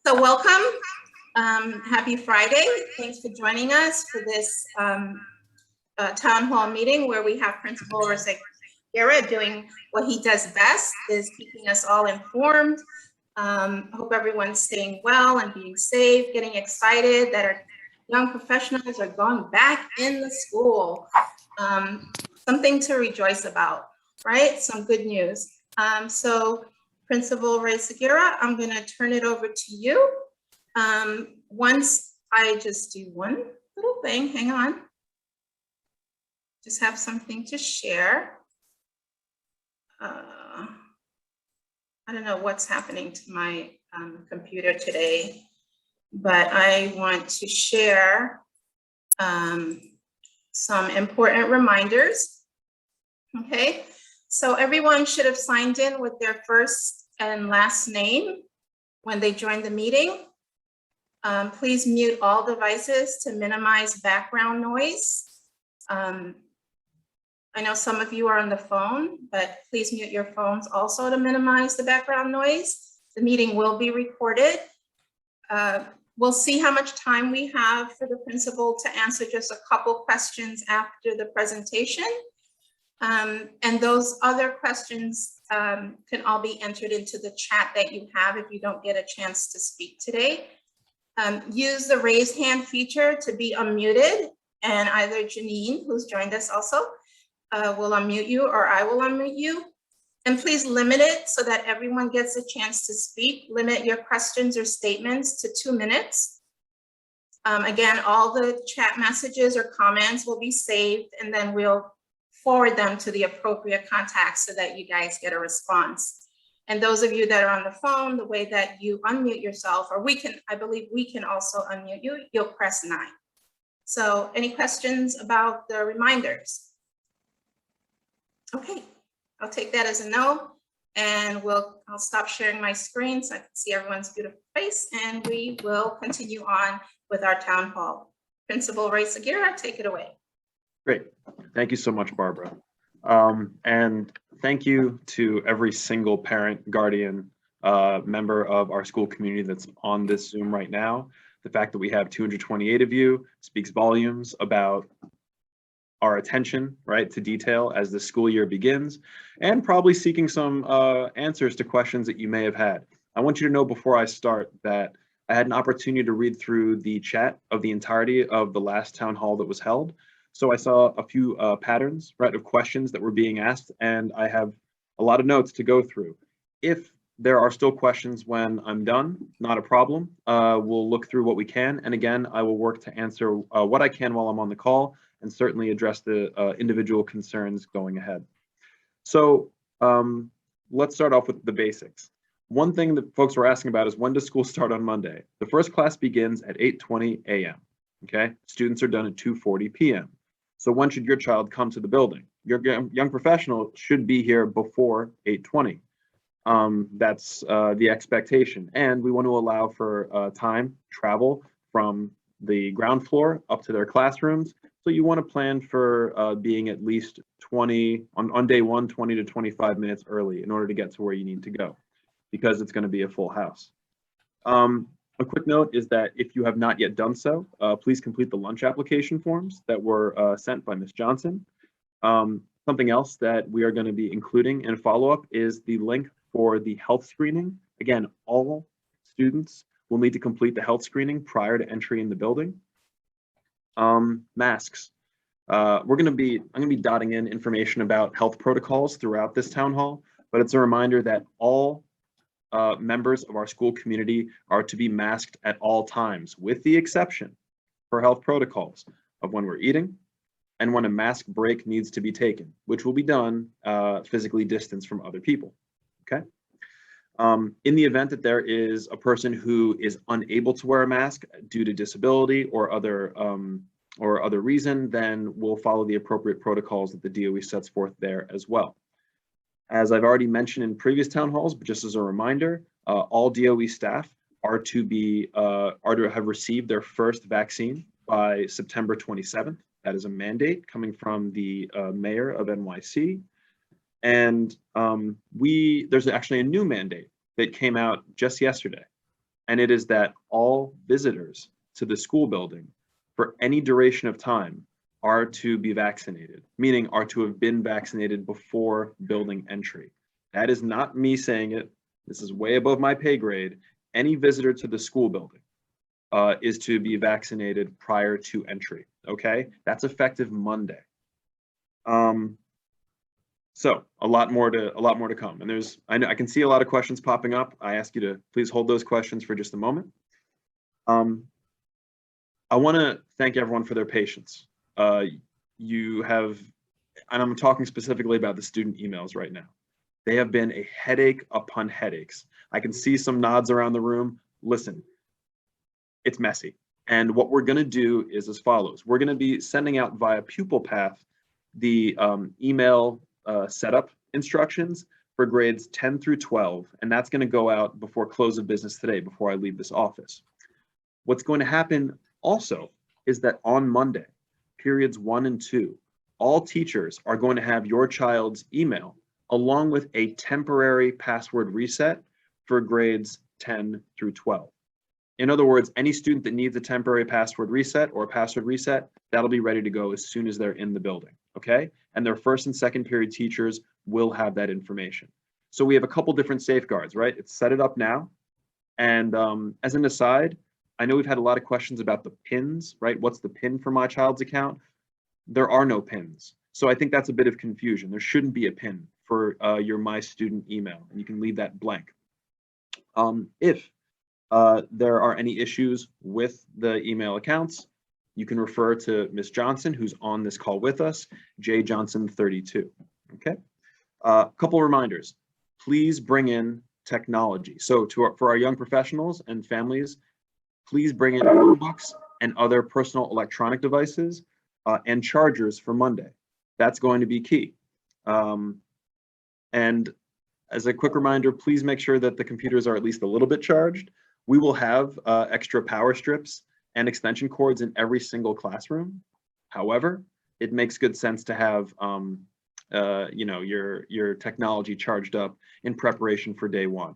So welcome. Happy Friday. Thanks for joining us for this town hall meeting where we have Principal Rosagera doing what he does best, is keeping us all informed. Hope everyone's staying well and being safe, getting excited that our young professionals are going back in the school. Something to rejoice about, right? Some good news. So Principal Rosagera, I'm going to turn it over to you. Once I just do one little thing, hang on. Just have something to share. I don't know what's happening to my computer today, but I want to share some important reminders. Okay, so everyone should have signed in with their first and last name when they joined the meeting. Please mute all devices to minimize background noise. I know some of you are on the phone, but please mute your phones also to minimize the background noise. The meeting will be recorded. We'll see how much time we have for the principal to answer just a couple questions after the presentation. And those other questions can all be entered into the chat that you have if you don't get a chance to speak today. Use the raise hand feature to be unmuted, and either Janine, who's joined us also, will unmute you, or I will unmute you. And please limit it so that everyone gets a chance to speak. Limit your questions or statements to 2 minutes. Again, all the chat messages or comments will be saved, and then we'll forward them to the appropriate contacts so that you guys get a response. And those of you that are on the phone, the way that you unmute yourself, or I believe we can also unmute you, you'll press 9. So any questions about the reminders? Okay, I'll take that as a no, and I'll stop sharing my screen so I can see everyone's beautiful face, and we will continue on with our town hall. Principal Rosagera, take it away. Great, thank you so much, Barbara. And thank you to every single parent, guardian, member of our school community that's on this Zoom right now. The fact that we have 228 of you speaks volumes about our attention, right, to detail as the school year begins, and probably seeking some answers to questions that you may have had. I want you to know before I start that I had an opportunity to read through the chat of the entirety of the last town hall that was held. So I saw a few patterns, right, of questions that were being asked, and I have a lot of notes to go through. If there are still questions when I'm done, not a problem. We'll look through what we can, and again, I will work to answer what I can while I'm on the call, and certainly address the individual concerns going ahead. So let's start off with the basics. One thing that folks were asking about is, when does school start on Monday? The first class begins at 8:20 a.m. Okay, students are done at 2:40 p.m. So when should your child come to the building? Your young professional should be here before 8:20. That's the expectation, and we want to allow for time travel from the ground floor up to their classrooms. So you want to plan for being at least 20 on day 1, 20 to 25 minutes early in order to get to where you need to go, because it's going to be a full house. A quick note is that if you have not yet done so, please complete the lunch application forms that were sent by Ms. Johnson. Something else that we are going to be including in follow-up is the link for the health screening. Again, all students will need to complete the health screening prior to entry in the building. Masks. I'm going to be dotting in information about health protocols throughout this town hall, but it's a reminder that all members of our school community are to be masked at all times, with the exception for health protocols of when we're eating and when a mask break needs to be taken, which will be done physically distanced from other people. Okay. In the event that there is a person who is unable to wear a mask due to disability or other reason, then we'll follow the appropriate protocols that the DOE sets forth there as well. As I've already mentioned in previous town halls, but just as a reminder, all DOE staff are to have received their first vaccine by September 27th. That is a mandate coming from the mayor of NYC. And there's actually a new mandate that came out just yesterday. and it is that all visitors to the school building for any duration of time are to be vaccinated, meaning are to have been vaccinated before building entry. That is not me saying it. This is way above my pay grade. Any visitor to the school building is to be vaccinated prior to entry. Okay, that's effective Monday. So a lot more to come. And I can see a lot of questions popping up. I ask you to please hold those questions for just a moment. I want to thank everyone for their patience. You have, and I'm talking specifically about the student emails right now. They have been a headache upon headaches. I can see some nods around the room. Listen, it's messy. And what we're going to do is as follows. We're going to be sending out via Pupil Path the email setup instructions for grades 10 through 12. And that's going to go out before close of business today, before I leave this office. What's going to happen also is that on Monday, periods 1 and 2, all teachers are going to have your child's email along with a temporary password reset for grades 10 through 12. In other words, any student that needs a temporary password reset or a password reset, that'll be ready to go as soon as they're in the building, okay? And their first and second period teachers will have that information. So we have a couple different safeguards, right? It's set it up now. And as an aside, I know we've had a lot of questions about the pins, right? What's the pin for my child's account? There are no pins. So I think that's a bit of confusion. There shouldn't be a pin for your My Student email, and you can leave that blank. If there are any issues with the email accounts, you can refer to Ms. Johnson, who's on this call with us, J Johnson 32. Okay. A couple reminders. Please bring in technology. So for our young professionals and families, please bring in Chromebooks and other personal electronic devices and chargers for Monday. That's going to be key. And as a quick reminder, please make sure that the computers are at least a little bit charged. We will have extra power strips and extension cords in every single classroom. However, it makes good sense to have you know, your technology charged up in preparation for day one.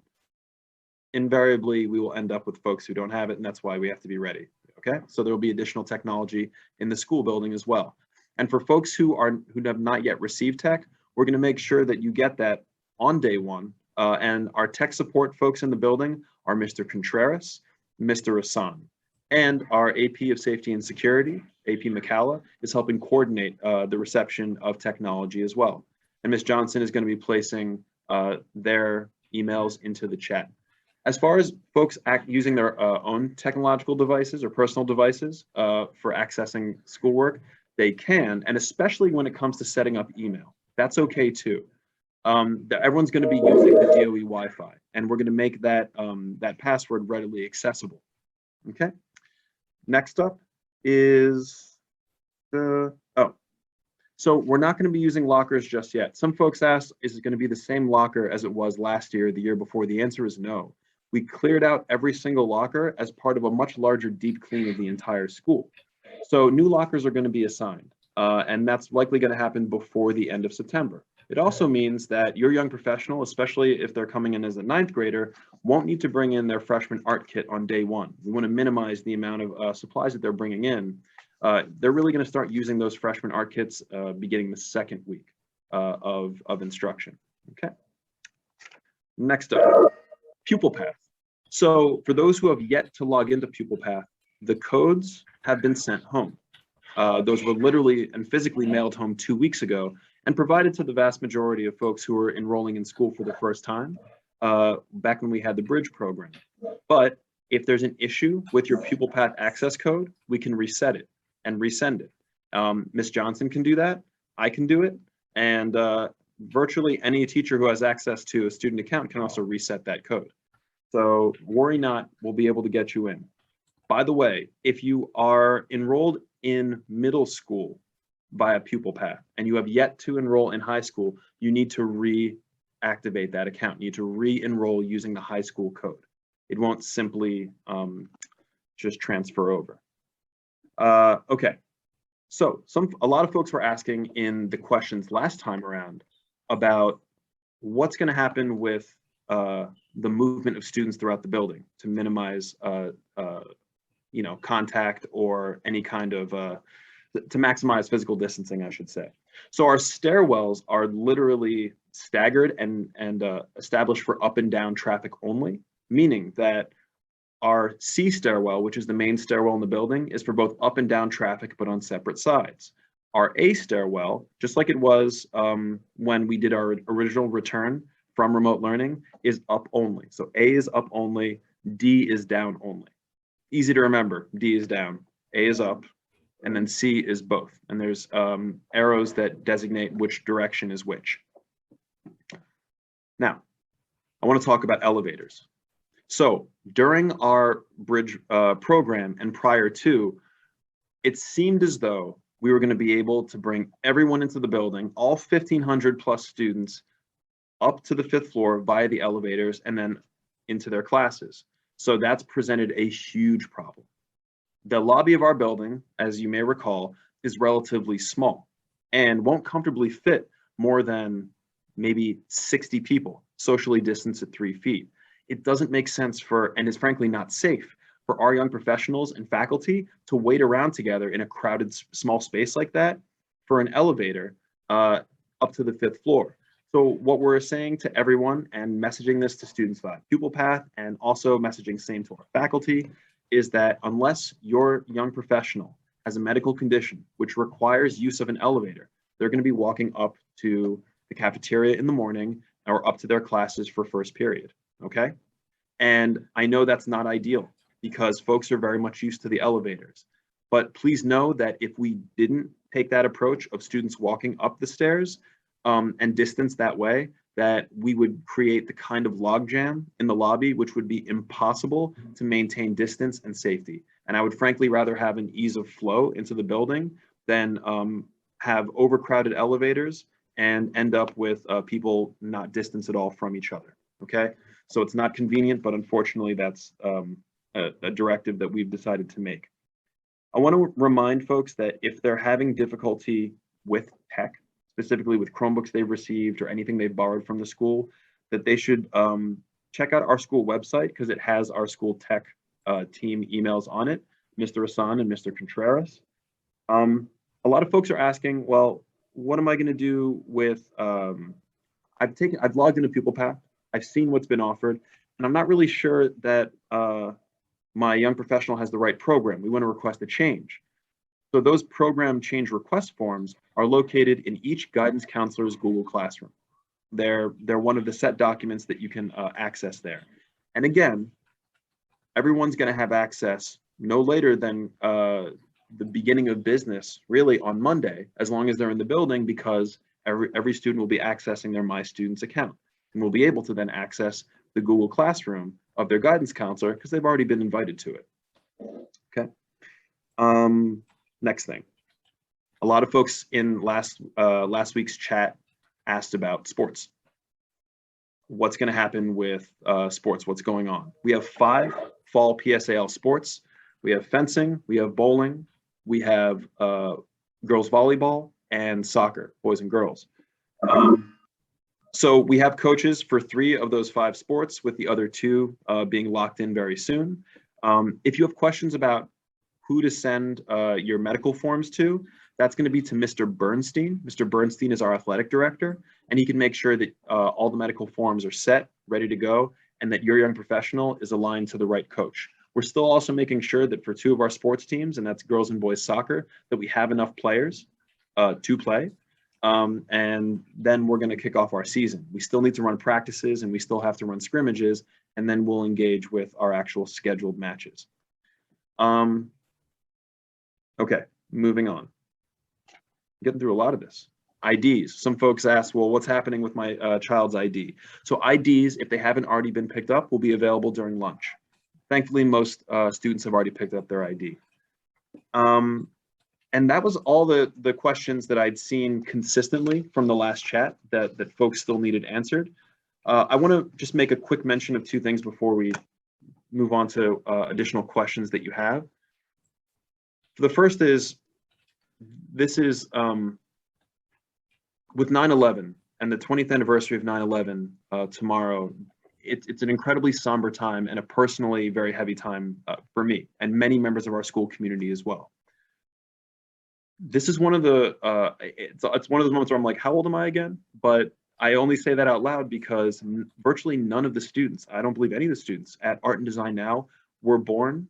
Invariably, we will end up with folks who don't have it, and that's why we have to be ready. Okay, so there will be additional technology in the school building as well. And for folks who have not yet received tech, we're going to make sure that you get that on day one. And our tech support folks in the building are Mr. Contreras, Mr. Hassan, and our AP of Safety and Security, AP McCalla, is helping coordinate the reception of technology as well. And Ms. Johnson is going to be placing their emails into the chat. As far as folks using their own technological devices or personal devices for accessing schoolwork, they can, and especially when it comes to setting up email, that's okay too. Everyone's going to be using the DOE Wi-Fi, and we're going to make that that password readily accessible. Okay. Next up is so we're not going to be using lockers just yet. Some folks asked, is it going to be the same locker as it was last year, the year before? The answer is no. We cleared out every single locker as part of a much larger deep clean of the entire school. So new lockers are going to be assigned, and that's likely going to happen before the end of September. It also means that your young professional, especially if they're coming in as a 9th grader, won't need to bring in their freshman art kit on day one. We want to minimize the amount of supplies that they're bringing in. They're really going to start using those freshman art kits beginning the 2nd week of instruction. Okay. Next up, Pupil Path. So for those who have yet to log into Pupil Path, the codes have been sent home. Those were literally and physically mailed home 2 weeks ago and provided to the vast majority of folks who are enrolling in school for the first time back when we had the Bridge program. But if there's an issue with your Pupil Path access code, we can reset it and resend it. Ms. Johnson can do that. I can do it. And virtually any teacher who has access to a student account can also reset that code. So worry not, we'll be able to get you in. By the way, if you are enrolled in middle school via Pupil Path and you have yet to enroll in high school, you need to reactivate that account. You need to re-enroll using the high school code. It won't simply just transfer over. Okay, so a lot of folks were asking in the questions last time around about what's going to happen with the movement of students throughout the building to minimize contact or any kind of to maximize physical distancing, I should say. So our stairwells are literally staggered and established for up and down traffic only, meaning that our C stairwell, which is the main stairwell in the building, is for both up and down traffic, but on separate sides. Our A stairwell, just like it was when we did our original return from remote learning, is up only. So A is up only, D is down only. Easy to remember, D is down, A is up, and then C is both. And there's arrows that designate which direction is which. Now, I want to talk about elevators. So during our bridge program and prior to, it seemed as though we were going to be able to bring everyone into the building, all 1,500 plus students, up to the 5th floor via the elevators and then into their classes. So that's presented a huge problem. The lobby of our building, as you may recall, is relatively small and won't comfortably fit more than maybe 60 people, socially distanced at 3 feet. It doesn't make sense for, and is frankly not safe, for our young professionals and faculty to wait around together in a crowded small space like that for an elevator up to the 5th floor. So what we're saying to everyone and messaging this to students via Pupil Path and also messaging same to our faculty is that unless your young professional has a medical condition which requires use of an elevator, they're going to be walking up to the cafeteria in the morning or up to their classes for first period, okay? And I know that's not ideal because folks are very much used to the elevators. But please know that if we didn't take that approach of students walking up the stairs and distance that way, that we would create the kind of logjam in the lobby, which would be impossible to maintain distance and safety. And I would frankly rather have an ease of flow into the building than have overcrowded elevators and end up with people not distanced at all from each other, okay? So it's not convenient, but unfortunately that's a directive that we've decided to make. I want to remind folks that if they're having difficulty with tech, specifically with Chromebooks they've received or anything they've borrowed from the school, that they should check out our school website because it has our school tech team emails on it, Mr. Hassan and Mr. Contreras. A lot of folks are asking, well, what am I going to do with, I've logged into Pupil Path, I've seen what's been offered, and I'm not really sure that my young professional has the right program. We want to request a change. So those program change request forms are located in each guidance counselor's Google Classroom. They're one of the set documents that you can access there. And again, everyone's going to have access no later than the beginning of business, really on Monday, as long as they're in the building, because every student will be accessing their My Students account and will be able to then access the Google Classroom of their guidance counselor because they've already been invited to it. Okay. Next thing. A lot of folks in last week's chat asked about sports. What's going to happen with sports? What's going on? We have 5 fall PSAL sports. We have fencing, we have bowling, we have girls volleyball, and soccer, boys and girls. So we have coaches for 3 of those 5 sports, with the other 2 being locked in very soon. If you have questions about who to send your medical forms to, that's going to be to Mr. Bernstein. Mr. Bernstein is our athletic director, and he can make sure that all the medical forms are set, ready to go, and that your young professional is aligned to the right coach. We're still also making sure that for 2 of our sports teams, and that's girls and boys soccer, that we have enough players to play. And then we're going to kick off our season. We still need to run practices and we still have to run scrimmages, and then we'll engage with our actual scheduled matches. Okay, moving on. Getting through a lot of this. IDs. Some folks ask, well, what's happening with my child's ID? So IDs, if they haven't already been picked up, will be available during lunch. Thankfully, most students have already picked up their ID. And that was all the questions that I'd seen consistently from the last chat that folks still needed answered. I want to just make a quick mention of 2 things before we move on to additional questions that you have. The first is, this is with 9/11 and the 20th anniversary of 9/11 tomorrow it's an incredibly somber time and a personally very heavy time for me and many members of our school community as well. This is one of the, it's one of those moments where I'm like, how old am I again? But I only say that out loud because virtually none of the students, I don't believe any of the students at Art and Design Now were born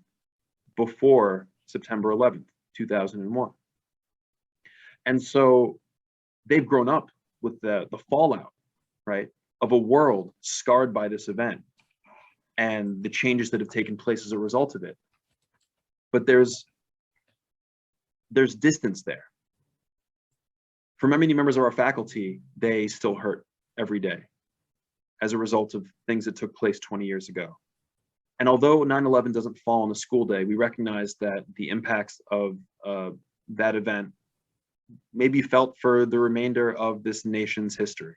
before September 11th, 2001. And so they've grown up with the fallout, right, of a world scarred by this event and the changes that have taken place as a result of it. But there's distance there. For many members of our faculty, they still hurt every day as a result of things that took place 20 years ago. And although 9/11 doesn't fall on a school day, we recognize that the impacts of that event may be felt for the remainder of this nation's history.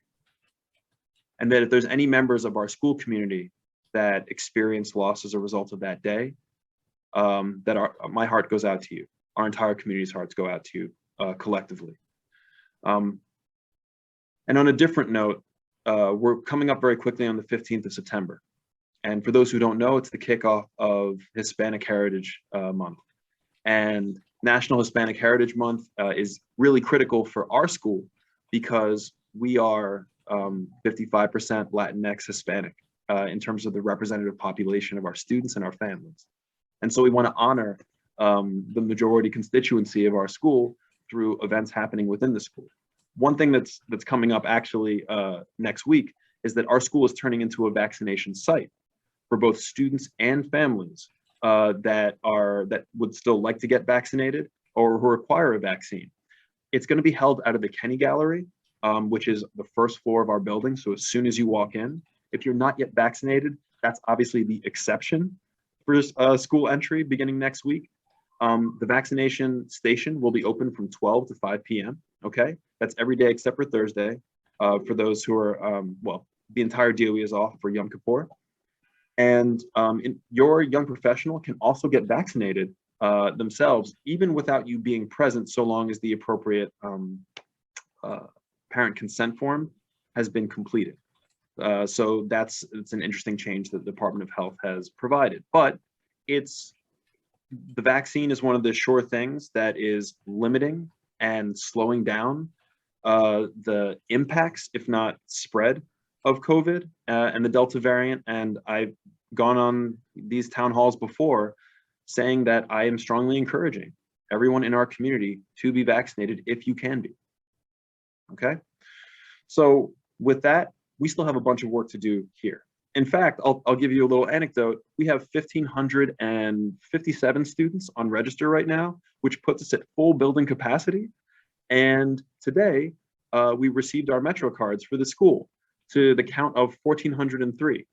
And that if there's any members of our school community that experience loss as a result of that day, my heart goes out to you. Our entire community's hearts go out to you collectively. And on a different note, we're coming up very quickly on the 15th of September. And for those who don't know, it's the kickoff of Hispanic Heritage Month. And National Hispanic Heritage Month is really critical for our school because we are 55% Latinx Hispanic in terms of the representative population of our students and our families. And so we want to honor the majority constituency of our school through events happening within the school. One thing that's coming up actually next week is that our school is turning into a vaccination site for both students and families that would still like to get vaccinated or who require a vaccine. It's going to be held out of the Kenny Gallery, which is the first floor of our building. So as soon as you walk in, if you're not yet vaccinated, that's obviously the exception for school entry beginning next week. The vaccination station will be open from 12 to 5 p.m. Okay, that's every day except for Thursday. For those who are, well, the entire DOE is off for Yom Kippur. And your young professional can also get vaccinated themselves, even without you being present, so long as the appropriate parent consent form has been completed. So it's an interesting change that the Department of Health has provided. But the vaccine is one of the sure things that is limiting and slowing down the impacts, if not spread, of COVID and the Delta variant. And I've gone on these town halls before saying that I am strongly encouraging everyone in our community to be vaccinated if you can be. Okay, so with that, we still have a bunch of work to do here. In fact, I'll give you a little anecdote. We have 1,557 students on register right now, which puts us at full building capacity. And today, we received our Metro cards for the school to the count of 1,403.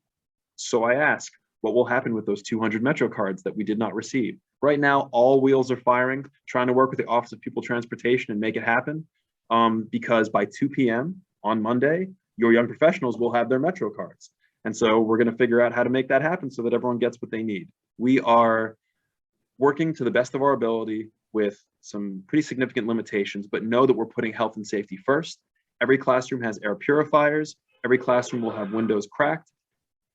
So I ask, what will happen with those 200 Metro cards that we did not receive? Right now, all wheels are firing, trying to work with the Office of Pupil Transportation and make it happen. Because by 2 p.m. on Monday, your young professionals will have their Metro cards. And so we're going to figure out how to make that happen so that everyone gets what they need. We are working to the best of our ability with some pretty significant limitations, but know that we're putting health and safety first. Every classroom has air purifiers. Every classroom will have windows cracked.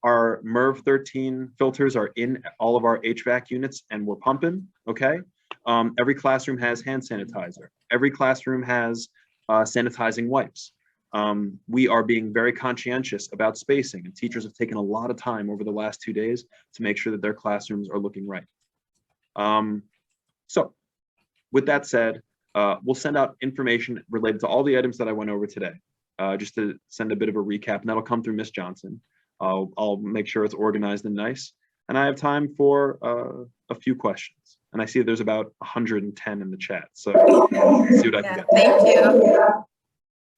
Our MERV 13 filters are in all of our HVAC units and we're pumping, okay? Every classroom has hand sanitizer. Every classroom has sanitizing wipes. We are being very conscientious about spacing, and teachers have taken a lot of time over the last 2 days to make sure that their classrooms are looking right. So with that said, we'll send out information related to all the items that I went over today, just to send a bit of a recap, and that'll come through Ms. Johnson. I'll make sure it's organized and nice. And I have time for a few questions. And I see there's about 110 in the chat. So let's see what I can get. Thank you.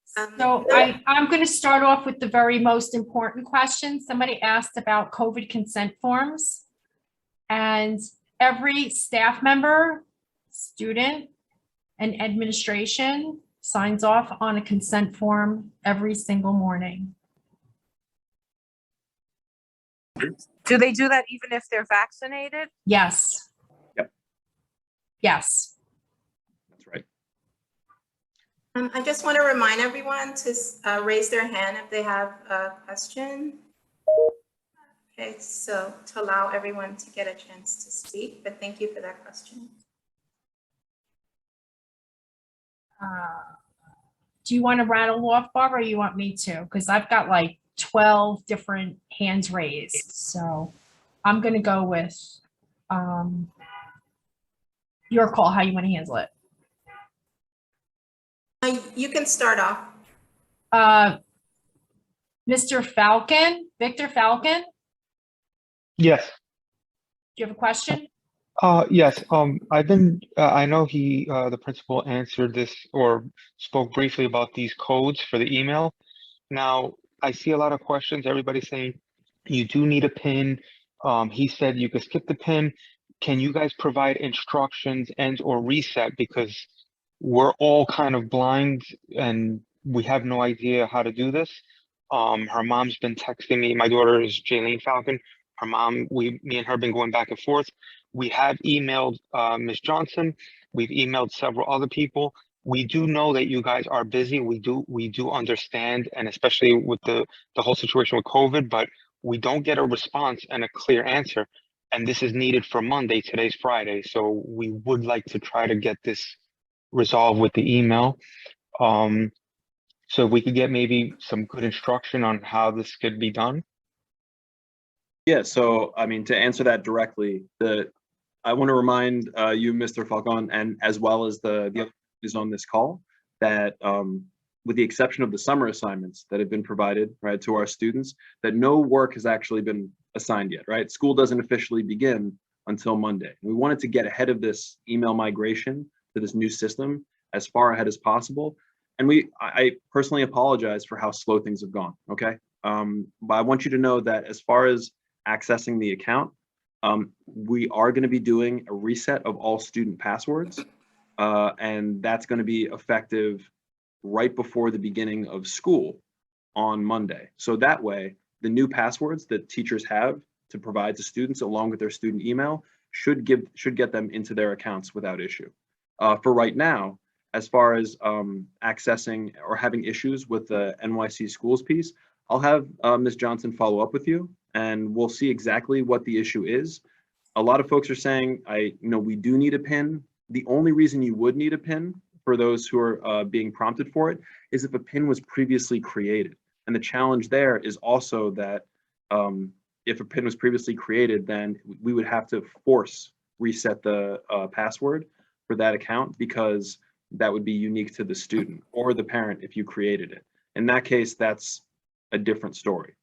So I'm going to start off with the very most important question. Somebody asked about COVID consent forms. And every staff member, student, and administration signs off on a consent form every single morning. Do they do that even if they're vaccinated? Yes. Yep. Yes. That's right. I just want to remind everyone to raise their hand if they have a question. Okay, so to allow everyone to get a chance to speak, but thank you for that question. Do you want to rattle off, Barbara, or you want me to? Because I've got like 12 different hands raised. So I'm going to go with your call, how you want to handle it. You can start off. Mr. Falcon, Victor Falcon, Yes. do you have a question? Yes. I know the principal answered this or spoke briefly about these codes for the email. Now, I see a lot of questions. Everybody's saying you do need a PIN. He said you could skip the PIN. Can you guys provide instructions and or reset, because we're all kind of blind and we have no idea how to do this. Her mom's been texting me. My daughter is Jaylene Falcon. Her mom, me and her have been going back and forth. We have emailed Ms. Johnson. We've emailed several other people. We do know that you guys are busy. We do understand, and especially with the whole situation with COVID, but we don't get a response and a clear answer. And this is needed for Monday. Today's Friday. So we would like to try to get this resolved with the email. So if we could get maybe some good instruction on how this could be done. Yeah, so I mean, to answer that directly, I want to remind you, Mr. Falcon, and as well as the other is on this call, that with the exception of the summer assignments that have been provided, right, to our students, that no work has actually been assigned yet, right? School doesn't officially begin until Monday. We wanted to get ahead of this email migration to this new system as far ahead as possible. And I personally apologize for how slow things have gone, okay? But I want you to know that as far as accessing the account, we are going to be doing a reset of all student passwords, and that's going to be effective right before the beginning of school on Monday. So that way, the new passwords that teachers have to provide to students along with their student email should get them into their accounts without issue. For right now, as far as accessing or having issues with the NYC Schools piece, I'll have Ms. Johnson follow up with you, and we'll see exactly what the issue is. A lot of folks are saying, we do need a PIN. The only reason you would need a PIN for those who are being prompted for it is if a PIN was previously created. And the challenge there is also that if a PIN was previously created, then we would have to force reset the password for that account, because that would be unique to the student or the parent if you created it. In that case, that's a different story.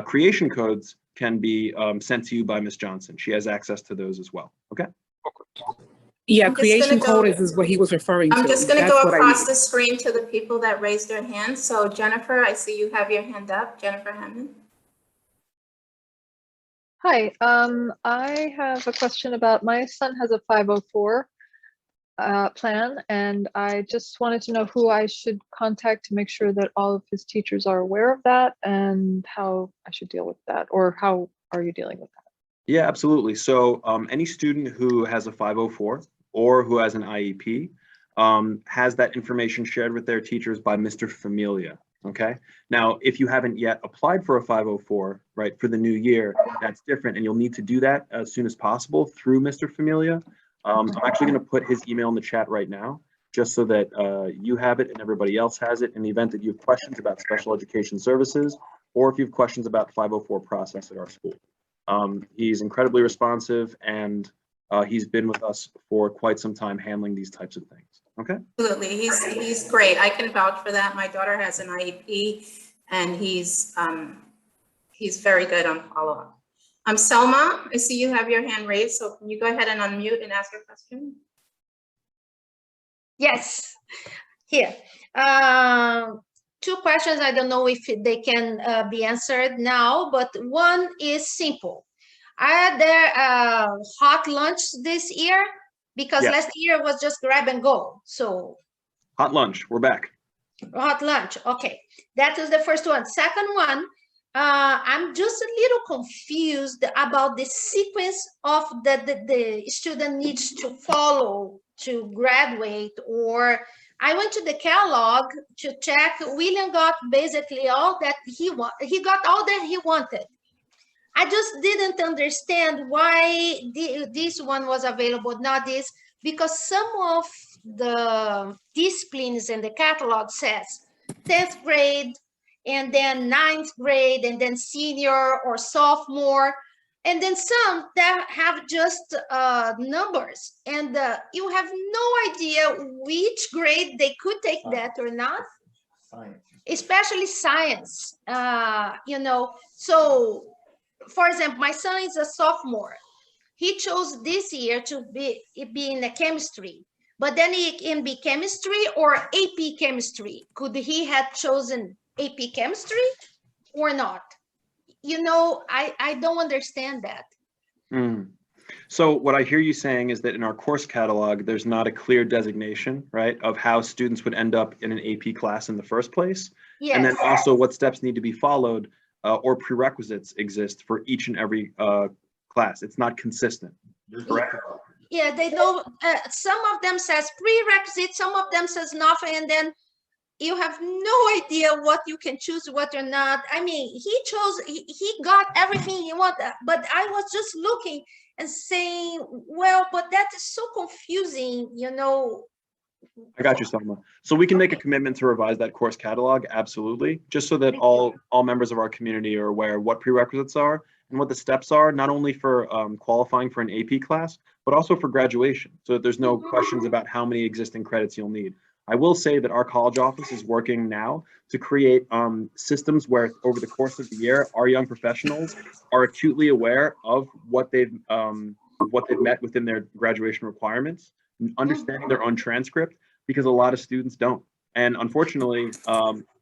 Creation codes can be sent to you by Ms. Johnson. She has access to those as well. Okay. Yeah, I'm just creation gonna go- code is what he was referring to. I'm just going to That's go what I across need. the screen to the people that raised their hands. So Jennifer, I see you have your hand up. Jennifer Hammond. Hi, I have a question about my son has a 504 plan, and I just wanted to know who I should contact to make sure that all of his teachers are aware of that and how I should deal with that, or how are you dealing with that? Yeah, absolutely. So any student who has a 504 or who has an IEP has that information shared with their teachers by Mr. Familia. Okay. Now, if you haven't yet applied for a 504, right, for the new year, that's different, and you'll need to do that as soon as possible through Mr. Familia. I'm actually going to put his email in the chat right now, just so that you have it and everybody else has it in the event that you have questions about special education services, or if you have questions about the 504 process at our school. He's incredibly responsive, and he's been with us for quite some time handling these types of things. Okay. Absolutely, he's great. I can vouch for that. My daughter has an IEP, and he's very good on follow-up. Selma, I see you have your hand raised, so can you go ahead and unmute and ask your question? Yes, here. Two questions. I don't know if they can be answered now, but one is simple. Are there hot lunch this year? Because Yes. last year was just grab and go. So Hot lunch, we're back. hot lunch. Okay, that was the first one. Second one, I'm just a little confused about the sequence of the student needs to follow to graduate. Or I went to the catalog to check. William got basically all that he got all that he wanted. I just didn't understand why this one was available, not this, because some of the disciplines in the catalog says 10th grade, and then 9th grade, and then senior or sophomore, and then some that have just numbers, and you have no idea which grade they could take that or not. Especially science, you know. So, for example, my son is a sophomore. He chose this year to be in the chemistry, but then he can be chemistry or AP chemistry. Could he have chosen AP chemistry or not? You know, I don't understand that. So what I hear you saying is that in our course catalog, there's not a clear designation, right, of how students would end up in an AP class in the first place. Yes. And then also what steps need to be followed or prerequisites exist for each and every class. It's not consistent. Correct? Yeah, they know, some of them says prerequisite, some of them says nothing, and then you have no idea what you can choose, what or not. I mean, he got everything he wanted, but I was just looking and saying, well, but that is so confusing, you know. I got you, Selma. So we can make a commitment to revise that course catalog, absolutely, just so that all members of our community are aware what prerequisites are and what the steps are, not only for qualifying for an AP class, but also for graduation, so that there's no questions about how many existing credits you'll need. I will say that our college office is working now to create systems where over the course of the year, our young professionals are acutely aware of what they've met within their graduation requirements, understanding their own transcript, because a lot of students don't. And unfortunately,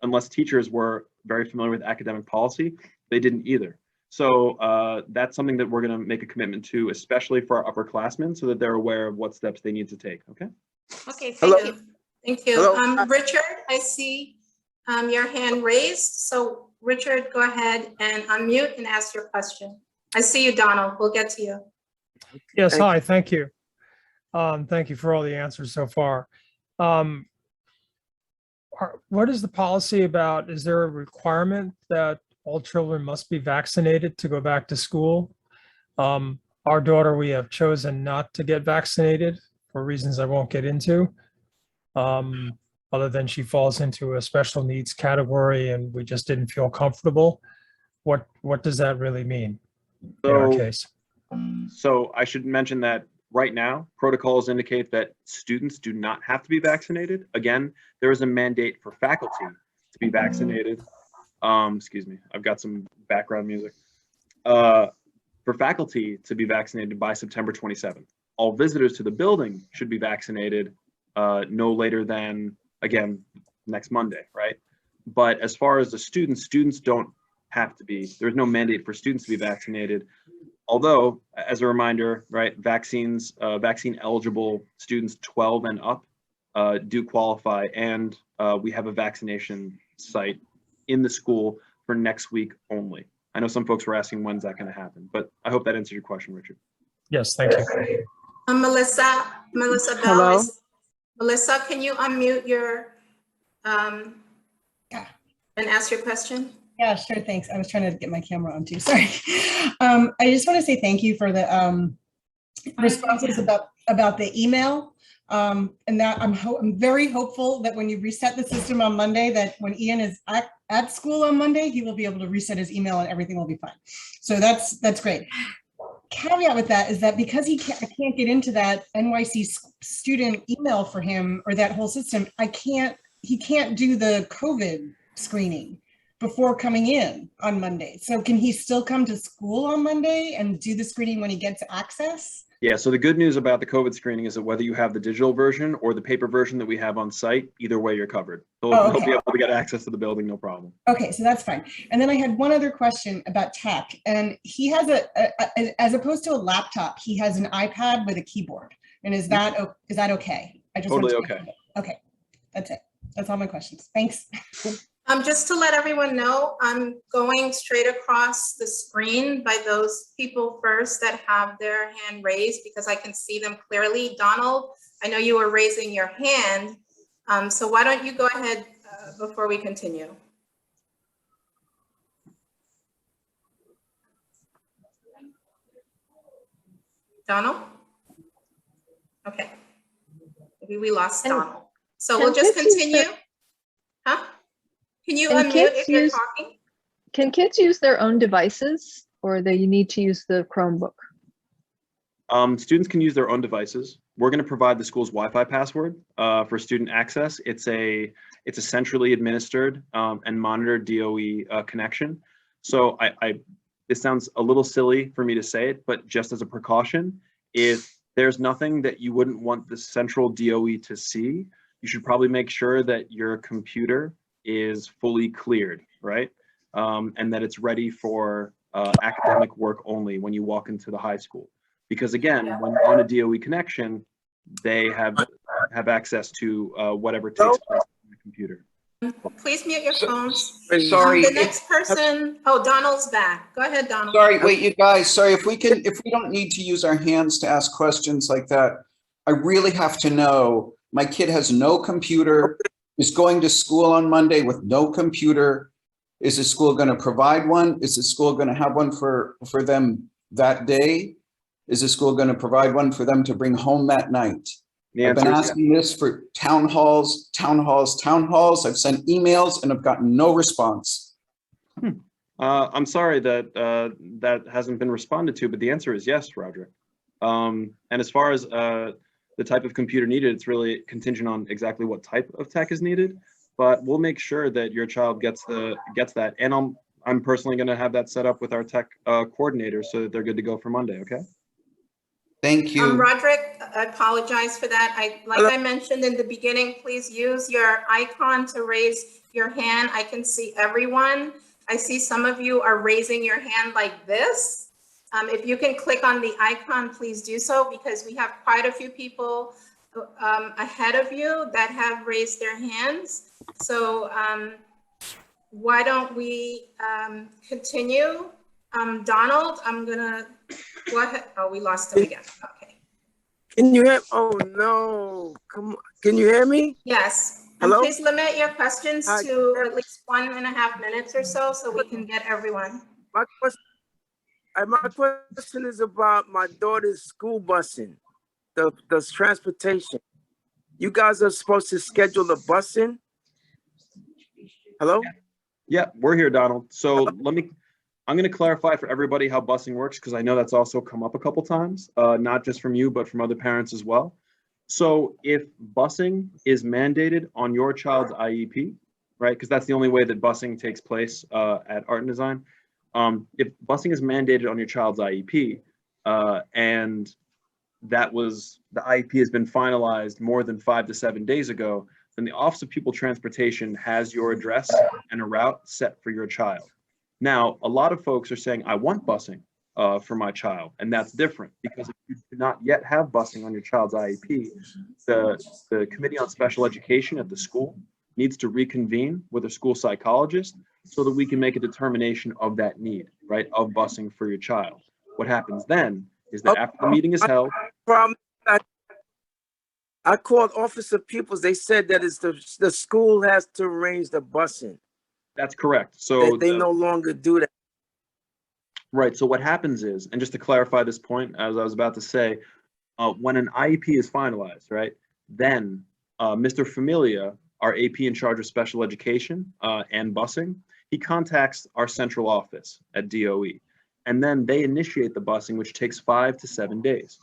unless teachers were very familiar with academic policy, they didn't either. So that's something that we're going to make a commitment to, especially for our upperclassmen, so that they're aware of what steps they need to take. Okay. Okay, Hello. thank you. Thank you. Hello. Richard, I see your hand raised. So Richard, go ahead and unmute and ask your question. I see you, Donald. We'll get to you. Yes, hi, thank you. Thank you for all the answers so far. What is the policy about, is there a requirement that all children must be vaccinated to go back to school? Our daughter, we have chosen not to get vaccinated for reasons I won't get into. Other than she falls into a special needs category and we just didn't feel comfortable. What does that really mean in our case? So I should mention that right now, protocols indicate that students do not have to be vaccinated. Again, there is a mandate for faculty to be vaccinated. Excuse me, I've got some background music. For faculty to be vaccinated by September 27th. All visitors to the building should be vaccinated no later than, again, next Monday, right? But as far as the students don't have to be. There's no mandate for students to be vaccinated. Although, as a reminder, right, vaccine eligible students 12 and up do qualify, and we have a vaccination site in the school for next week only. I know some folks were asking when's that going to happen, but I hope that answered your question, Richard. Yes, thank you. Melissa Bell. Hello? Melissa, can you unmute your and ask your question? Yeah, sure. Thanks. I was trying to get my camera on too. Sorry. I just want to say thank you for the responses about the email. And that I'm very hopeful that when you reset the system on Monday, that when Ian is at school on Monday, he will be able to reset his email and everything will be fine. So that's great. Caveat with that is that because I can't get into that NYC student email for him or that whole system, he can't do the COVID screening before coming in on Monday. So can he still come to school on Monday and do the screening when he gets access? Yeah, so the good news about the COVID screening is that whether you have the digital version or the paper version that we have on site, either way you're covered. He'll be able to get access to the building, no problem. Okay, so that's fine. And then I had one other question about tech, and he has as opposed to a laptop, he has an iPad with a keyboard. And is that okay? I just Totally okay. Okay, that's it. That's all my questions. Thanks. Just to let everyone know, I'm going straight across the screen by those people first that have their hand raised because I can see them clearly. Donald, I know you were raising your hand. So why don't you go ahead before we continue? Donald? Okay. Maybe we lost Can- Donald. So can we'll just kids use continue. Huh? Can you Can unmute kids if you're use- talking? Can kids use their own devices or they need to use the Chromebook? Students can use their own devices. We're going to provide the school's Wi-Fi password for student access. It's a centrally administered and monitored DOE connection. So this sounds a little silly for me to say it, but just as a precaution, if there's nothing that you wouldn't want the central DOE to see, you should probably make sure that your computer is fully cleared, right? And that it's ready for academic work only when you walk into the high school. Because again, when you're on a DOE connection, they have access to whatever takes place on the computer. Please mute your phones. Sorry. The next person, oh, Donald's back. Go ahead, Donald. Sorry, wait, you guys, sorry, if we don't need to use our hands to ask questions like that, I really have to know, my kid has no computer, is going to school on Monday with no computer. Is the school going to provide one? Is the school going to have one for them that day? Is the school going to provide one for them to bring home that night? I've been asking this for town halls. I've sent emails and I've gotten no response. I'm sorry that that hasn't been responded to, but the answer is yes, Roderick. And as far as the type of computer needed, it's really contingent on exactly what type of tech is needed. But we'll make sure that your child gets that, and I'm personally going to have that set up with our tech coordinator so that they're good to go for Monday. Okay. Thank you. Roderick, I apologize for that. Like I mentioned in the beginning, please use your icon to raise your hand. I can see everyone. I see some of you are raising your hand like this. If you can click on the icon, please do so, because we have quite a few people ahead of you that have raised their hands. So why don't we continue? Donald, I'm gonna go ahead. Oh, we lost him again. Okay. Can you hear? Oh no! Come on. Can you hear me? Yes. And Hello? please limit your questions Hi. to at least 1.5 minutes or so we can get everyone. My question is about my daughter's school busing, the transportation. You guys are supposed to schedule the busing. Hello? Yeah, we're here, Donald. So I'm going to clarify for everybody how busing works, because I know that's also come up a couple times, not just from you, but from other parents as well. So if busing is mandated on your child's IEP, right, because that's the only way that busing takes place at Art and Design. If busing is mandated on your child's IEP, and the IEP has been finalized more than 5 to 7 days ago, then the Office of Pupil Transportation has your address and a route set for your child. Now, a lot of folks are saying, I want busing for my child, and that's different, because if you do not yet have busing on your child's IEP, the Committee on Special Education at the school needs to reconvene with a school psychologist so that we can make a determination of that need, right, of busing for your child. What happens then is that after the meeting is held, I called Office of Pupils. They said that it's the school has to arrange the busing. That's correct. So they no longer do that. Right. So what happens is, and just to clarify this point, as I was about to say, when an IEP is finalized, right, then Mr. Familia, our AP in charge of special education and busing, he contacts our central office at DOE, and then they initiate the busing, which takes 5 to 7 days.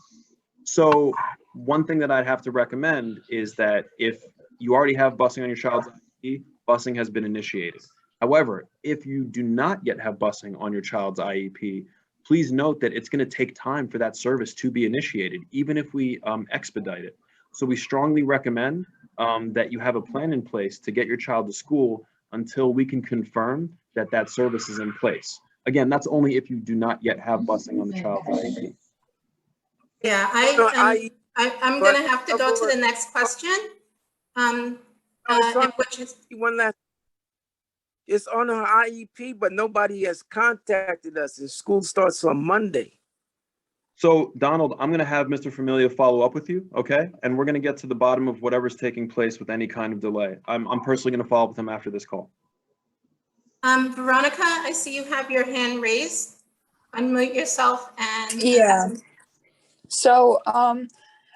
So one thing that I'd have to recommend is that if you already have busing on your child's IEP, busing has been initiated. However, if you do not yet have busing on your child's IEP, please note that it's going to take time for that service to be initiated, even if we expedite it. So we strongly recommend that you have a plan in place to get your child to school until we can confirm that that service is in place. Again, that's only if you do not yet have busung on the child's IEP. Yeah, I'm going to have to go to the next question, which is one last. It's on her IEP, but nobody has contacted us, and school starts on Monday. So Donald, I'm going to have Mr. Familia follow up with you, okay? And we're going to get to the bottom of whatever's taking place with any kind of delay. I'm personally going to follow up with him after this call. Veronica, I see you have your hand raised. Unmute yourself and So,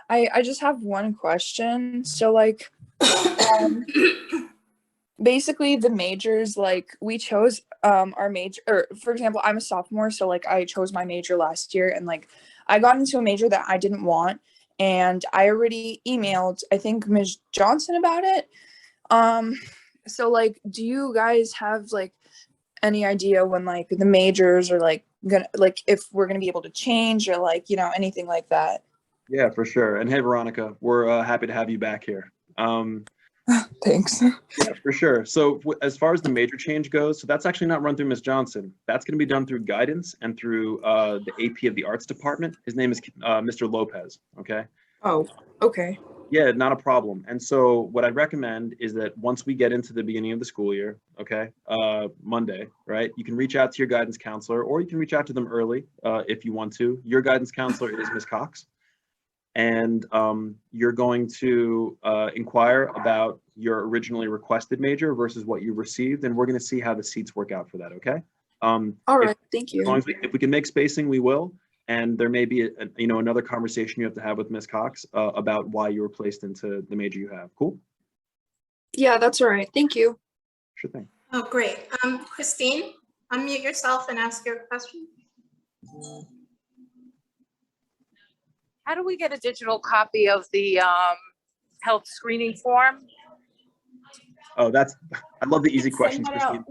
I just have one question. So like, basically the majors, like we chose, our major, or for example, I'm a sophomore. So like I chose my major last year and like I got into a major that I didn't want. And I already emailed, I think, Ms. Johnson about it. So like, do you guys have like any idea when like the majors are like gonna, like if we're gonna be able to change or like, you know, anything like that? Yeah, for sure. And hey, Veronica, we're happy to have you back here. Thanks. Yeah, for sure. So as far as the major change goes, so that's actually not run through Ms. Johnson. That's going to be done through guidance and through the AP of the arts department. His name is Mr. Lopez. Okay. Oh, okay. Yeah, not a problem. And so what I'd recommend is that once we get into the beginning of the school year, okay, Monday, right, you can reach out to your guidance counselor, or you can reach out to them early if you want to. Your guidance counselor is Ms. Cox. And you're going to inquire about your originally requested major versus what you received, and we're going to see how the seats work out for that, okay? All right, thank you. As long as if we can make spacing, we will. And there may be, another conversation you have to have with Ms. Cox about why you were placed into the major you have. Cool? Yeah, that's all right. Thank you. Sure thing. Oh, great. Christine, unmute yourself and ask your question. How do we get a digital copy of the health screening form? Oh, I love the easy questions, Christine.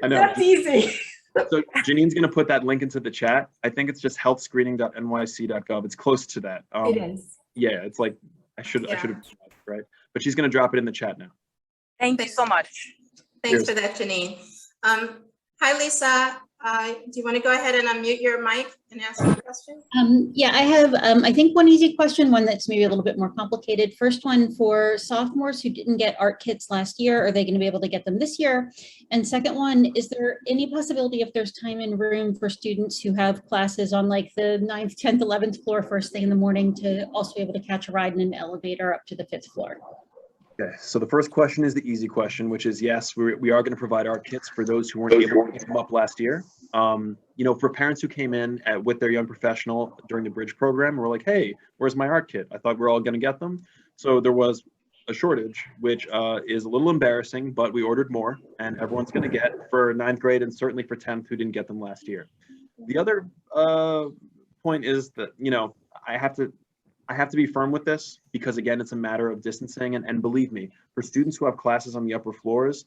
I know. That's easy. So Janine's going to put that link into the chat. I think it's just healthscreening.nyc.gov. It's close to that. It is. Yeah, it's like I should have, right? But she's going to drop it in the chat now. Thank you so much. Thanks for that, Janine. Hi, Lisa. Do you want to go ahead and unmute your mic and ask your question? Yeah, I have, I think one easy question, one that's maybe a little bit more complicated. First one, for sophomores who didn't get art kits last year, are they going to be able to get them this year? And second one, is there any possibility, if there's time and room for students who have classes on like the 9th, 10th, 11th floor first thing in the morning, to also be able to catch a ride in an elevator up to the 5th floor? Okay, so the first question is the easy question, which is yes, we are going to provide art kits for those who weren't able to pick them up last year. For parents who came in with their young professional during the bridge program, we're like, hey, where's my art kit? I thought we were all going to get them. So there was a shortage, which is a little embarrassing, but we ordered more, and everyone's going to get for 9th grade and certainly for 10th who didn't get them last year. The other point is that, I have to be firm with this because, again, it's a matter of distancing. And believe me, for students who have classes on the upper floors.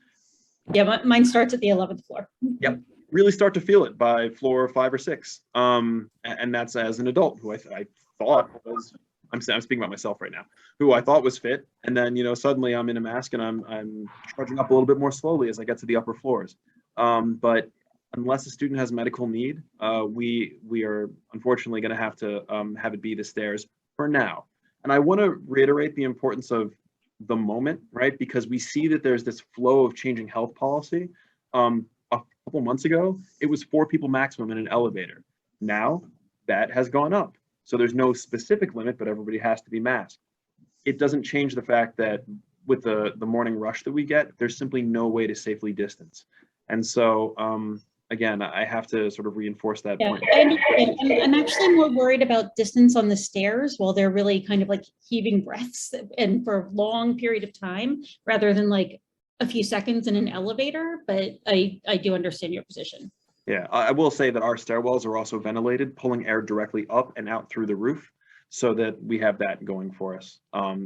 Yeah, mine starts at the 11th floor. Yep. Really start to feel it by floor 5 or 6. And that's as an adult who I thought was, I'm speaking about myself right now, who I thought was fit. And then, suddenly I'm in a mask and I'm charging up a little bit more slowly as I get to the upper floors. But unless a student has medical need, we are unfortunately going to have it be the stairs for now. And I want to reiterate the importance of the moment, right? Because we see that there's this flow of changing health policy. A couple months ago, it was 4 people maximum in an elevator. Now that has gone up. So there's no specific limit, but everybody has to be masked. It doesn't change the fact that with the morning rush that we get, there's simply no way to safely distance. And so, again, I have to sort of reinforce that point. I understand. I'm actually more worried about distance on the stairs while they're really kind of like heaving breaths and for a long period of time, rather than like a few seconds in an elevator. But I do understand your position. Yeah, I will say that our stairwells are also ventilated, pulling air directly up and out through the roof, so that we have that going for us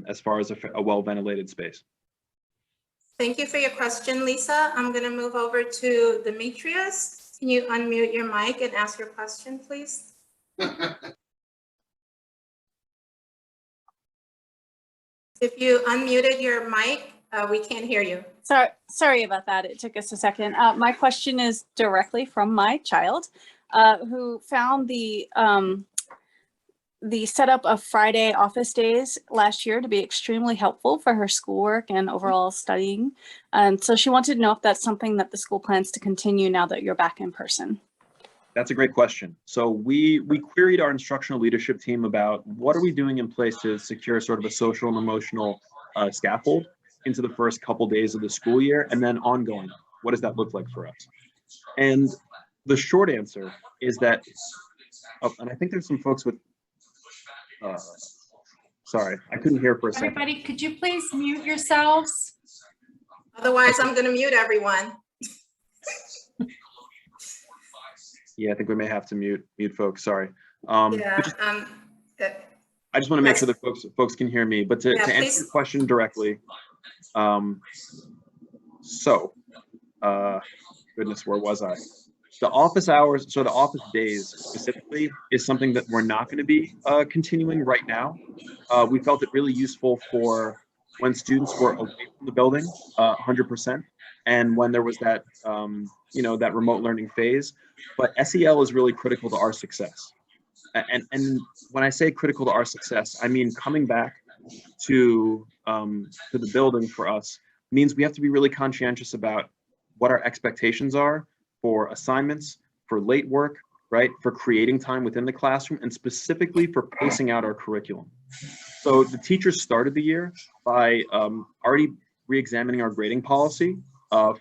as far as a well-ventilated space. Thank you for your question, Lisa. I'm going to move over to Demetrius. Can you unmute your mic and ask your question, please? If you unmuted your mic, we can't hear you. Sorry about that. It took us a second. My question is directly from my child, who found the setup of Friday office days last year to be extremely helpful for her schoolwork and overall studying. And so she wanted to know if that's something that the school plans to continue now that you're back in person. That's a great question. So we queried our instructional leadership team about what are we doing in place to secure sort of a social and emotional scaffold into the first couple days of the school year, and then ongoing. What does that look like for us? And the short answer is that Oh, and I think there's some folks with, sorry, I couldn't hear for a second. Everybody, could you please mute yourselves? Otherwise, I'm going to mute everyone. Yeah, I think we may have to mute folks, sorry. Yeah. I just want to make sure that folks can hear me, but to answer please. your question directly, goodness, where was I? The office hours, so the office days specifically is something that we're not going to be continuing right now. We felt it really useful for when students were away from the building, 100%, and when there was that, that remote learning phase. But SEL is really critical to our success. And when I say critical to our success, I mean coming back to the building for us means we have to be really conscientious about what our expectations are for assignments, for late work, right? For creating time within the classroom, and specifically for pacing out our curriculum. So the teachers started the year by already re-examining our grading policy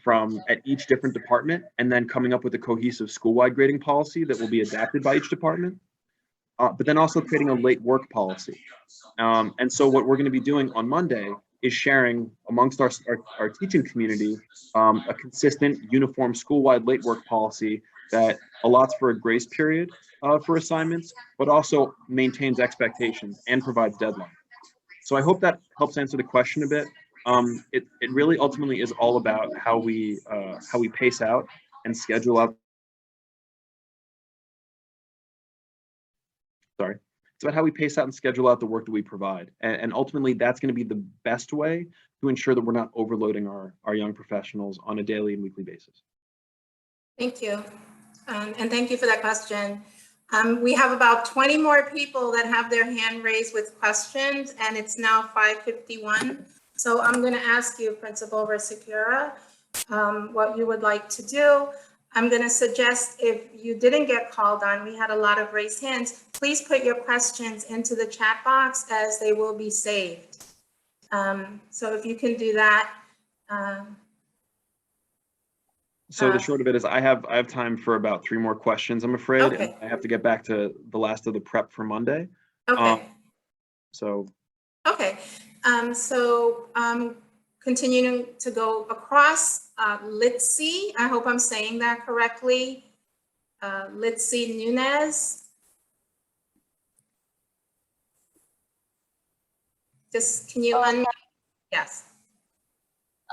from at each different department, and then coming up with a cohesive school-wide grading policy that will be adapted by each department. But then also creating a late work policy. And so what we're going to be doing on Monday is sharing amongst our teaching community a consistent, uniform school-wide late work policy that allots for a grace period for assignments, but also maintains expectations and provides deadlines. So I hope that helps answer the question a bit. It really ultimately is all about how we pace out and schedule out. Sorry. It's about how we pace out and schedule out the work that we provide. And ultimately, that's going to be the best way to ensure that we're not overloading our young professionals on a daily and weekly basis. Thank you. And thank you for that question. We have about 20 more people that have their hand raised with questions, and it's now 5:51. So I'm going to ask you, Principal Resicura, what you would like to do. I'm going to suggest if you didn't get called on, we had a lot of raised hands, please put your questions into the chat box as they will be saved. So if you can do that. So the short of it is I have time for about 3 more questions, I'm afraid. Okay. And I have to get back to the last of the prep for Monday. Okay. Okay. Continuing to go across, Litzy, I hope I'm saying that correctly. Litzy Nunez. Just, can you unmute? Yes.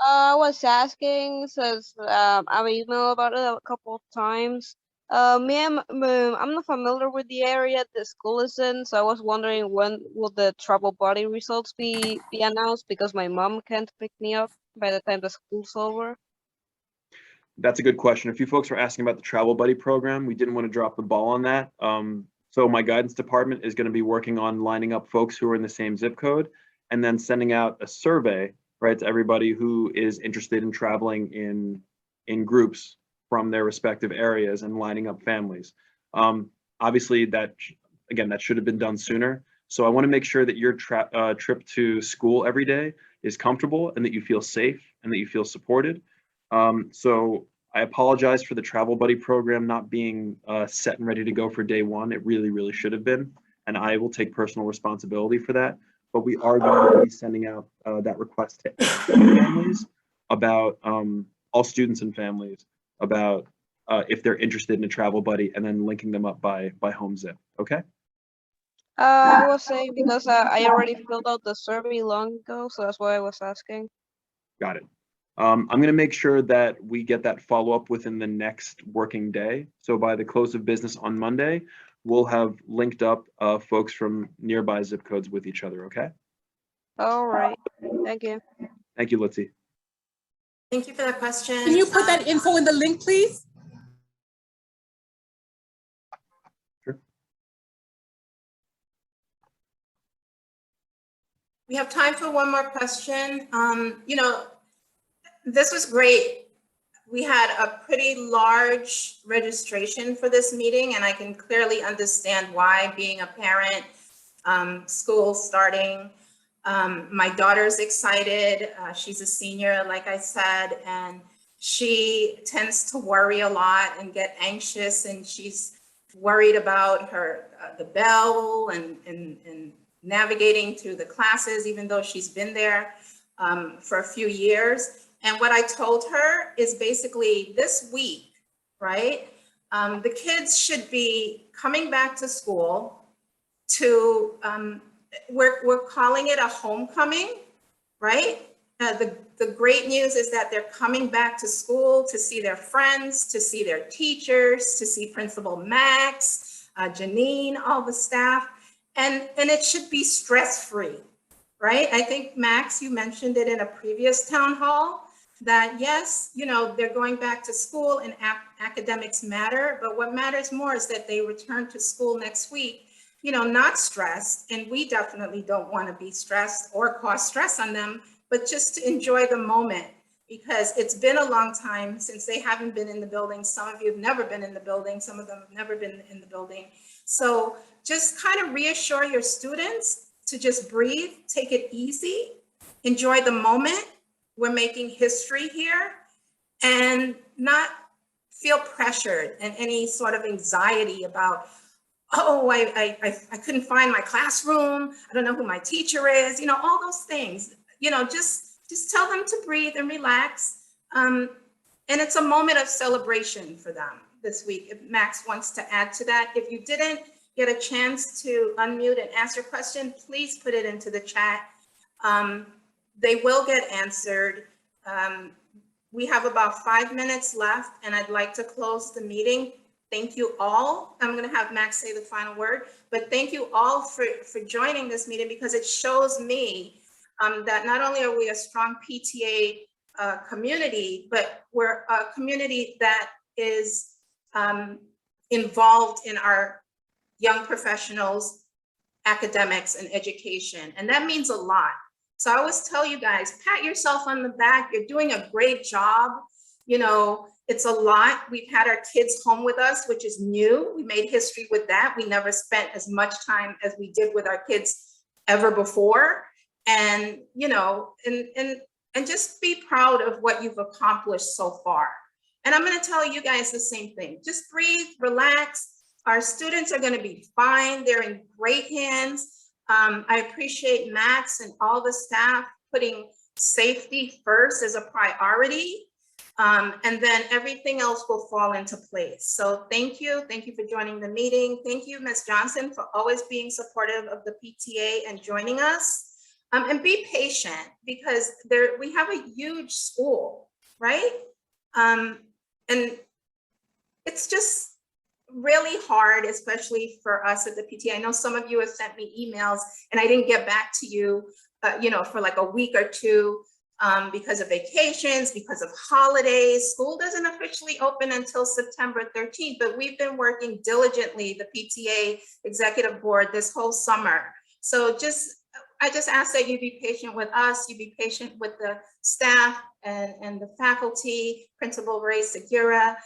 I was asking, since I've emailed about it a couple of times. Ma'am, I'm not familiar with the area the school is in, so I was wondering when will the travel buddy results be announced, because my mom can't pick me up by the time the school's over. That's a good question. A few folks were asking about the travel buddy program. We didn't want to drop the ball on that. So my guidance department is going to be working on lining up folks who are in the same zip code and then sending out a survey, right, to everybody who is interested in traveling in groups from their respective areas and lining up families. Obviously, that should have been done sooner. So I want to make sure that your trip to school every day is comfortable and that you feel safe and that you feel supported. So I apologize for the travel buddy program not being set and ready to go for day one. It really, really should have been, and I will take personal responsibility for that. But we are going to be sending out that request to families about all students and families about if they're interested in a travel buddy, and then linking them up by home zip. Okay. I was saying because I already filled out the survey long ago, so that's why I was asking. Got it. I'm going to make sure that we get that follow-up within the next working day. So by the close of business on Monday, we'll have linked up folks from nearby zip codes with each other, okay? All right. Thank you. Thank you, Litzy. Thank you for that question. Can you put that info in the link, please? Sure. We have time for one more question. This was great. We had a pretty large registration for this meeting, and I can clearly understand why, being a parent, school starting. My daughter's excited. She's a senior, like I said, and she tends to worry a lot and get anxious, and she's worried about her, the bell and navigating through the classes, even though she's been there for a few years. And what I told her is basically this week, right? The kids should be coming back to school to, we're calling it a homecoming, right? The great news is that they're coming back to school to see their friends, to see their teachers, to see Principal Max, Janine, all the staff, and it should be stress-free, right? I think, Max, you mentioned it in a previous town hall, that yes, you know, they're going back to school and academics matter, but what matters more is that they return to school next week, you know, not stressed, and we definitely don't want to be stressed or cause stress on them, but just to enjoy the moment, because it's been a long time since they haven't been in the building. Some of you have never been in the building. Some of them have never been in the building. So just kind of reassure your students to just breathe, take it easy, enjoy the moment. We're making history here, and not feel pressured and any sort of anxiety about, oh, I couldn't find my classroom. I don't know who my teacher is, you know, all those things. You know, just tell them to breathe and relax. And it's a moment of celebration for them this week. If Max wants to add to that, if you didn't get a chance to unmute and ask your question, please put it into the chat. They will get answered. We have about 5 minutes left, and I'd like to close the meeting. Thank you all. I'm going to have Max say the final word, but thank you all for joining this meeting, because it shows me that not only are we a strong PTA community, but we're a community that is involved in our young professionals, academics, and education. And that means a lot. So I always tell you guys, pat yourself on the back. You're doing a great job. You know, it's a lot. We've had our kids home with us, which is new. We made history with that. We never spent as much time as we did with our kids ever before. And, you know, and just be proud of what you've accomplished so far. And I'm going to tell you guys the same thing. Just breathe, relax. Our students are going to be fine. They're in great hands. I appreciate Max and all the staff putting safety first as a priority. And then everything else will fall into place. So thank you. Thank you for joining the meeting. Thank you, Ms. Johnson, for always being supportive of the PTA and joining us. And be patient, because we have a huge school, right? And it's just really hard, especially for us at the PTA. I know some of you have sent me emails and I didn't get back to you, you know, for like a week or two because of vacations, because of holidays. School doesn't officially open until September 13th, but we've been working diligently, the PTA executive board, this whole summer. So I just ask that you be patient with us, you be patient with the staff and the faculty, Principal Ray Segura.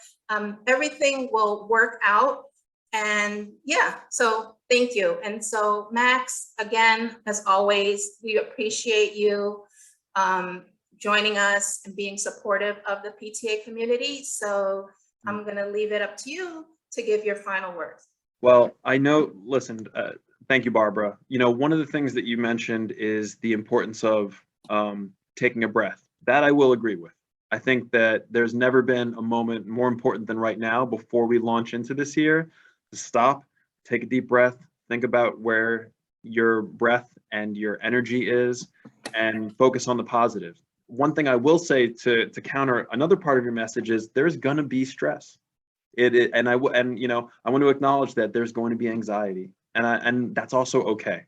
Everything will work out. And yeah, so thank you. And so Max, again, as always, we appreciate you joining us and being supportive of the PTA community. So I'm gonna leave it up to you to give your final words. Well, I know, listen, thank you, Barbara. You know, one of the things that you mentioned is the importance of taking a breath. That I will agree with. I think that there's never been a moment more important than right now before we launch into this year to stop, take a deep breath, think about where your breath and your energy is, and focus on the positive. One thing I will say to counter another part of your message is there's going to be stress. And you know, I want to acknowledge that there's going to be anxiety, and that's also okay.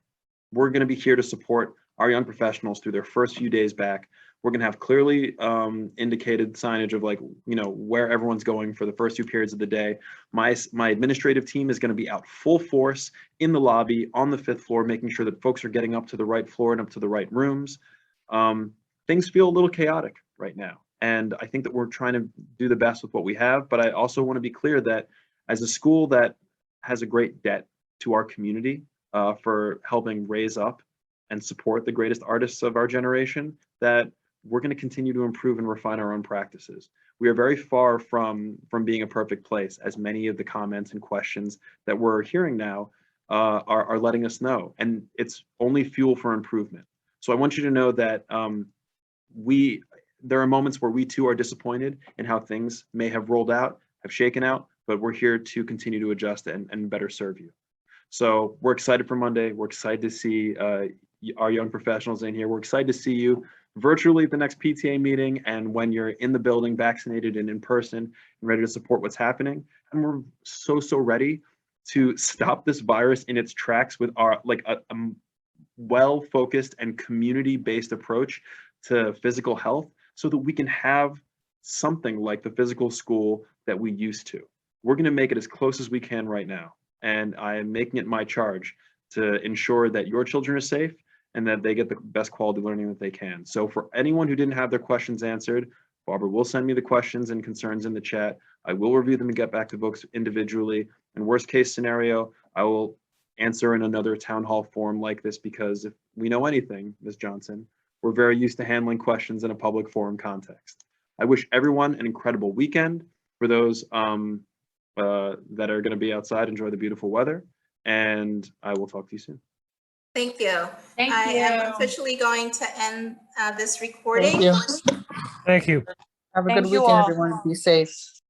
We're going to be here to support our young professionals through their first few days back. We're going to have clearly indicated signage of, like, you know, where everyone's going for the first few periods of the day. My administrative team is going to be out full force in the lobby on the 5th floor, making sure that folks are getting up to the right floor and up to the right rooms. Things feel a little chaotic right now, and I think that we're trying to do the best with what we have. But I also want to be clear that as a school that has a great debt to our community for helping raise up and support the greatest artists of our generation, that we're going to continue to improve and refine our own practices. We are very far from being a perfect place, as many of the comments and questions that we're hearing now are letting us know, and it's only fuel for improvement. So I want you to know that there are moments where we too are disappointed in how things may have rolled out, have shaken out, but we're here to continue to adjust and better serve you. So we're excited for Monday. We're excited to see our young professionals in here. We're excited to see you virtually at the next PTA meeting, and when you're in the building, vaccinated and in person and ready to support what's happening. And we're so ready to stop this virus in its tracks with our a well-focused and community-based approach to physical health, so that we can have something like the physical school that we used to. We're going to make it as close as we can right now. And I am making it my charge to ensure that your children are safe and that they get the best quality learning that they can. So for anyone who didn't have their questions answered, Barbara will send me the questions and concerns in the chat. I will review them and get back to folks individually. In worst case scenario, I will answer in another town hall forum like this, because if we know anything, Ms. Johnson, we're very used to handling questions in a public forum context. I wish everyone an incredible weekend. For those that are going to be outside, enjoy the beautiful weather, and I will talk to you soon. Thank you. Thank I you. am officially going to end this recording. Thank you. Thank you. Have a Thank good you weekend, all. everyone. Be safe.